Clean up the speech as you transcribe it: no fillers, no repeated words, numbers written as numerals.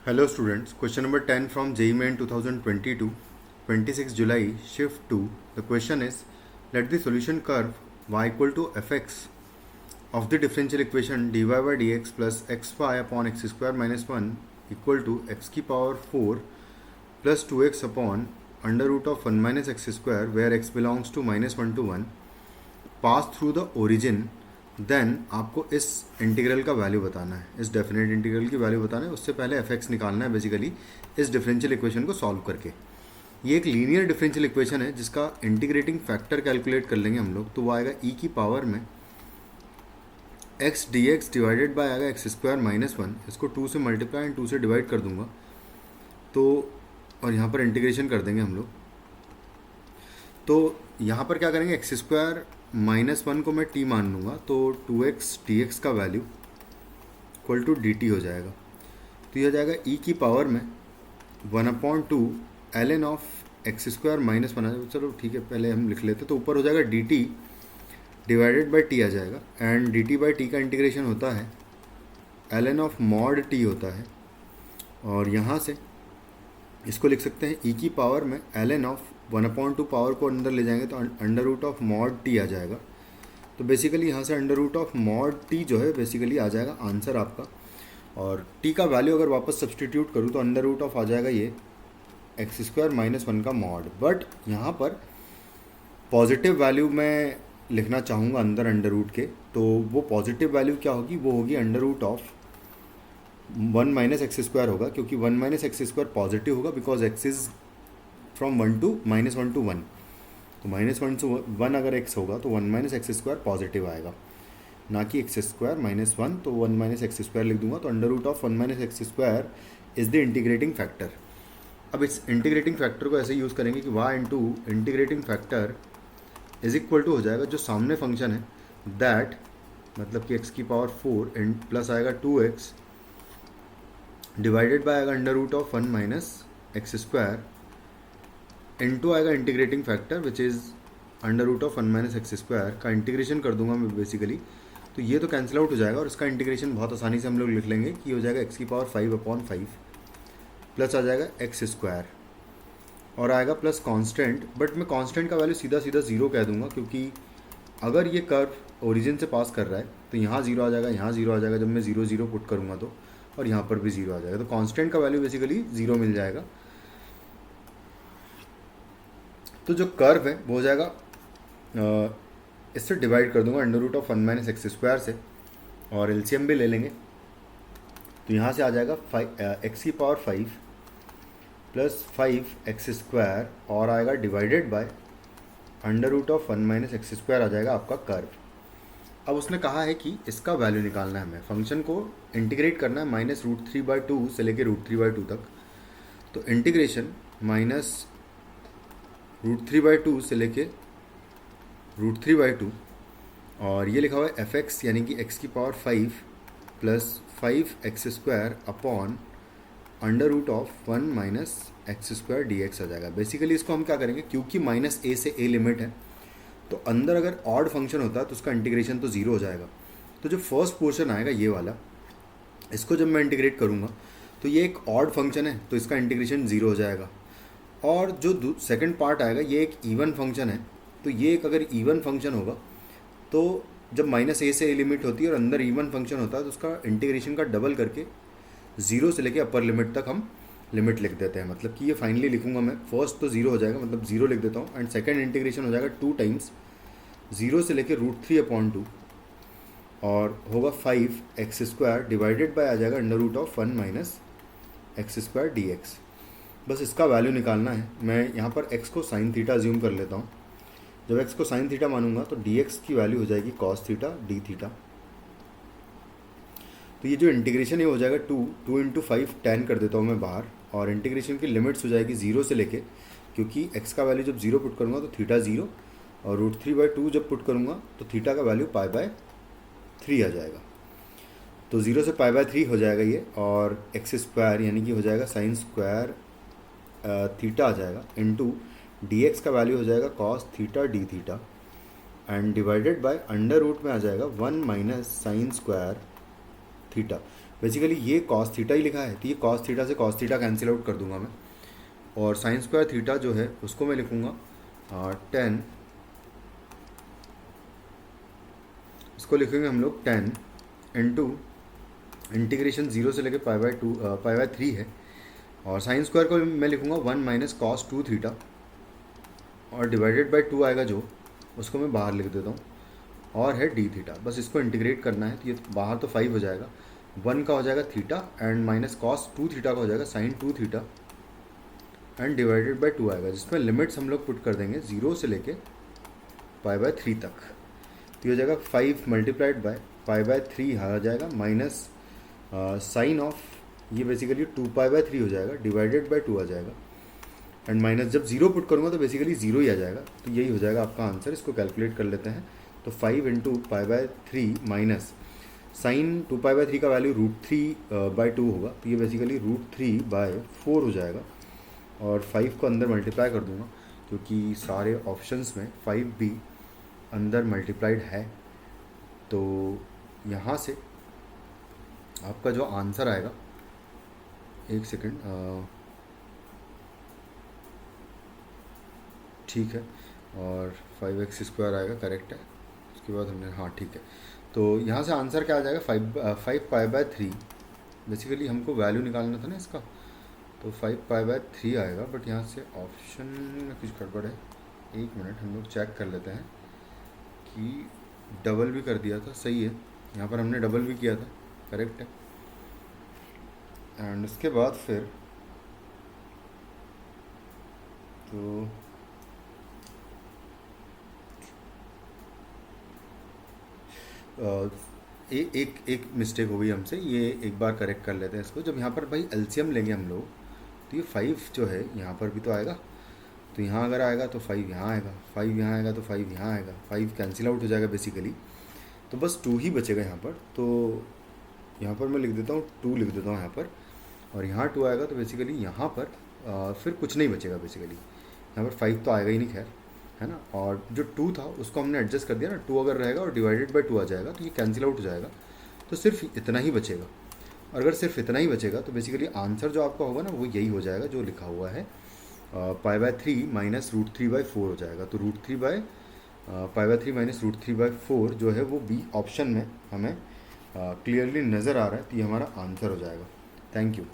Hello students, question number 10 from JEE Main 2022, 26 July, shift 2. The question is, let the solution curve y equal to fx of the differential equation dy by dx plus xy upon x square minus 1 equal to x की power 4 plus 2x upon under root of 1 minus x square where x belongs to minus 1 to 1 pass through the origin. Then आपको इस integral का value बताना है, इस definite integral की value बताना है. उससे पहले एफ एक्स निकालना है बेसिकली इस डिफरेंशियल इक्वेशन को सॉल्व करके. ये एक लीनियर डिफरेंशियल इक्वेशन है जिसका इंटीग्रेटिंग फैक्टर कैलकुलेट कर लेंगे हम लोग. तो वो आएगा ई की पावर में x D x divided by आएगा एक्स स्क्वायर माइनस 1. इसको 2 से मल्टीप्लाई एंड 2 से डिवाइड कर दूंगा तो, और यहाँ पर इंटीग्रेशन कर देंगे हम लोग. तो यहाँ पर क्या करेंगे, एक्स स्क्वायर माइनस 1 को मैं टी मान लूँगा तो 2x dx का वैल्यू इक्वल टू dt हो जाएगा. तो यह हो जाएगा e की पावर में 1/2 ln of x square minus 1. चलो ठीक है, पहले हम लिख लेते. तो ऊपर हो जाएगा dt डिवाइडेड बाई टी आ जाएगा एंड dt बाई टी का इंटीग्रेशन होता है ln ऑफ मॉड t होता है. और यहाँ से इसको लिख सकते हैं e की पावर में ln ऑफ 1/2 पावर को अंदर ले जाएंगे तो under root of mod T आ जाएगा. तो बेसिकली यहाँ से under root of mod T जो है बेसिकली आ जाएगा आंसर आपका. और टी का वैल्यू अगर वापस सब्सटीट्यूट करूँ तो अंडर रूट ऑफ आ जाएगा ये एक्स स्क्वायर माइनस 1 का मॉड. बट यहाँ पर पॉजिटिव वैल्यू मैं लिखना चाहूँगा अंदर अंडर रूट के. तो वो पॉजिटिव वैल्यू क्या होगी, वो होगी under root of 1 minus x square होगा, क्योंकि 1 माइनस एक्स स्क्वायर पॉजिटिव होगा because x is from 1 to minus 1 to 1. तो माइनस 1 से 1 अगर x होगा तो 1 माइनस एक्स स्क्वायर पॉजिटिव आएगा, ना कि एक्स स्क्वायर माइनस 1. तो 1 माइनस एक्स स्क्वायर लिख दूंगा. तो under root of 1 minus x square is the integrating factor. अब इस इंटीग्रेटिंग फैक्टर को ऐसे यूज़ करेंगे कि y into integrating factor is equal to हो जाएगा जो सामने फंक्शन है दैट, मतलब कि x की पावर 4 एंड प्लस आएगा 2x डिवाइडेड बाय आएगा under root of 1 minus x square into आएगा integrating factor which is under root of 1 minus x square का इंटीग्रेशन कर दूंगा मैं बेसिकली. तो ये तो कैंसिल आउट हो जाएगा और इसका इंटीग्रेशन बहुत आसानी से हम लोग लिख लेंगे कि हो जाएगा एक्स की पावर 5/5 प्लस आ जाएगा एक्स स्क्वायर और आएगा प्लस कांस्टेंट. बट मैं कांस्टेंट का वैल्यू सीधा सीधा 0 कह दूंगा, क्योंकि अगर ये कर्व ओरिजिन से पास कर रहा है तो यहाँ 0 आ जाएगा, यहाँ 0 आ जाएगा जब मैं 0 0 पुट करूँगा तो, और यहाँ पर भी 0 आ जाएगा. तो कांस्टेंट का वैल्यू बेसिकली 0 मिल जाएगा. तो जो कर्व है वो हो जाएगा इससे डिवाइड कर दूंगा under root of 1 minus x square से और एलसीएम भी ले लेंगे. तो यहाँ से आ जाएगा एक्स की पावर 5 प्लस 5 एक्स स्क्वायर और आएगा divided by under root of 1 minus x square आ जाएगा आपका कर्व. अब उसने कहा है कि इसका वैल्यू निकालना है, हमें फंक्शन को इंटीग्रेट करना है -√3/2 से लेके √3/2 तक. तो इंटीग्रेशन -√3/2 से लेके √3/2 और ये लिखा हुआ है एफ एक्स यानी कि एक्स की power 5 plus 5 x square upon under root of 1 minus x square d x आ जाएगा. बेसिकली इसको हम क्या करेंगे, क्योंकि माइनस ए से ए लिमिट है तो अंदर अगर ऑड फंक्शन होता है तो उसका इंटीग्रेशन तो 0 हो जाएगा. तो जो फर्स्ट पोर्शन आएगा ये वाला, इसको जब मैं इंटीग्रेट करूँगा तो ये एक ऑड फंक्शन है तो इसका इंटीग्रेशन 0 हो जाएगा. और जो सेकंड पार्ट आएगा ये एक इवन फंक्शन है, तो ये एक अगर इवन फंक्शन होगा तो जब माइनस ए से ए लिमिट होती है और अंदर इवन फंक्शन होता है तो उसका इंटीग्रेशन का डबल करके 0 से लेके अपर लिमिट तक हम लिमिट लिख देते हैं. मतलब कि ये फाइनली लिखूंगा मैं, फर्स्ट तो 0 हो जाएगा मतलब 0 लिख देता हूँ एंड सेकंड इंटीग्रेशन हो जाएगा 2 टाइम्स 0 से लेके √3/2 और होगा 5 एक्स स्क्वायर डिवाइडेड बाय आ जाएगा under root of 1 minus x square d x. बस इसका वैल्यू निकालना है. मैं यहाँ पर x को साइन थीटा अज्यूम कर लेता हूँ. जब x को साइन थीटा मानूंगा तो dx की वैल्यू हो जाएगी कॉस थीटा डी थीटा. तो ये जो इंटीग्रेशन है हो जाएगा 2 इंटू 5 10 कर देता हूँ मैं बाहर, और इंटीग्रेशन की लिमिट्स हो जाएगी 0 से लेके, क्योंकि x का वैल्यू जब 0 पुट करूँगा तो थीटा 0 और √3/2 जब पुट करूँगा तो थीटा का वैल्यू π/3 आ जाएगा. तो 0 से π/3 हो जाएगा ये, और एक्स स्क्वायर यानी कि हो जाएगा साइन स्क्वायर थीटा आ जाएगा इंटू डी एक्स का वैल्यू हो जाएगा cos theta d theta and divided by under root में आ जाएगा 1 minus sine square theta. Basically ये कॉस थीटा ही लिखा है, तो ये कॉस थीटा से कॉस थीटा कैंसिल आउट कर दूंगा मैं, और साइन स्क्वायर थीटा जो है उसको मैं लिखूँगा 10, इसको लिखेंगे हम लोग 10 इंटू इंटीग्रेशन 0 से लेके पाई बाय 3 है, और साइन स्क्वायर को मैं लिखूँगा 1 माइनस कॉस 2 थीटा, और डिवाइडेड बाय 2 आएगा जो, उसको मैं बाहर लिख देता हूँ, और है डी थीटा। बस इसको इंटीग्रेट करना है, तो ये बाहर तो 5 हो जाएगा, 1 का हो जाएगा theta and minus cos 2 theta का हो जाएगा sine 2 theta and divided by 2 आएगा, जिसमें लिमिट्स हम लोग पुट कर देंगे 0 से लेके पाई बाय 3 तक। तो ये हो जाएगा 5 मल्टीप्लाइड बाय पाई बाय 3 आ जाएगा माइनस साइन ऑफ, ये बेसिकली 2 पाई बाय 3 हो जाएगा, डिवाइडेड बाय 2 आ जाएगा, एंड माइनस जब 0 पुट करूँगा तो बेसिकली 0 ही आ जाएगा। तो यही हो जाएगा आपका आंसर। इसको कैलकुलेट कर लेते हैं। तो 5 into pi by 3 minus sine 2 pi by 3 का वैल्यू √3/2 होगा, तो ये बेसिकली √3/4 हो जाएगा, और 5 को अंदर मल्टीप्लाई कर दूंगा क्योंकि सारे ऑप्शंस में 5 भी अंदर मल्टीप्लाइड है। तो यहाँ से आपका जो आंसर आएगा, एक सेकेंड, ठीक है, और 5x² आएगा, करेक्ट है। उसके बाद हमने, हाँ ठीक है, तो यहाँ से आंसर क्या आ जाएगा, 5 पाई बाय 3। बेसिकली हमको वैल्यू निकालना था ना इसका, तो 5 पाई बाय 3 आएगा, बट यहाँ से ऑप्शन में कुछ गड़बड़ है। एक मिनट, हम लोग चेक कर लेते हैं कि डबल भी कर दिया था, सही है, यहाँ पर हमने डबल भी किया था, करेक्ट है। एंड उसके बाद फिर तो एक मिस्टेक हो गई हमसे, ये एक बार करेक्ट कर लेते हैं इसको। जब यहाँ पर भाई एलसीएम लेंगे हम लोग, तो ये 5 जो है यहाँ पर भी तो आएगा, तो यहाँ अगर आएगा तो 5 यहाँ आएगा, 5 यहाँ आएगा तो 5 यहाँ आएगा, 5 कैंसिल आउट हो जाएगा बेसिकली, तो बस 2 ही बचेगा यहाँ पर। तो यहाँ पर मैं लिख देता हूँ 2, लिख देता हूँ यहाँ पर, और यहाँ 2 आएगा, तो बेसिकली यहाँ पर फिर कुछ नहीं बचेगा बेसिकली, यहाँ पर 5 तो आएगा ही नहीं, खैर, है ना। और जो 2 था उसको हमने एडजस्ट कर दिया ना, 2 अगर रहेगा और डिवाइडेड बाय 2 आ जाएगा, तो ये कैंसिल आउट हो जाएगा, तो सिर्फ इतना ही बचेगा। और अगर सिर्फ इतना ही बचेगा तो बेसिकली आंसर जो आपका होगा ना, वो यही हो जाएगा जो लिखा हुआ है, पाई बाय 3 माइनस √3/4 हो जाएगा। तो पाई बाय 3 माइनस √3/4 जो है वो बी ऑप्शन में हमें क्लियरली नज़र आ रहा है, तो ये हमारा आंसर हो जाएगा। Thank you.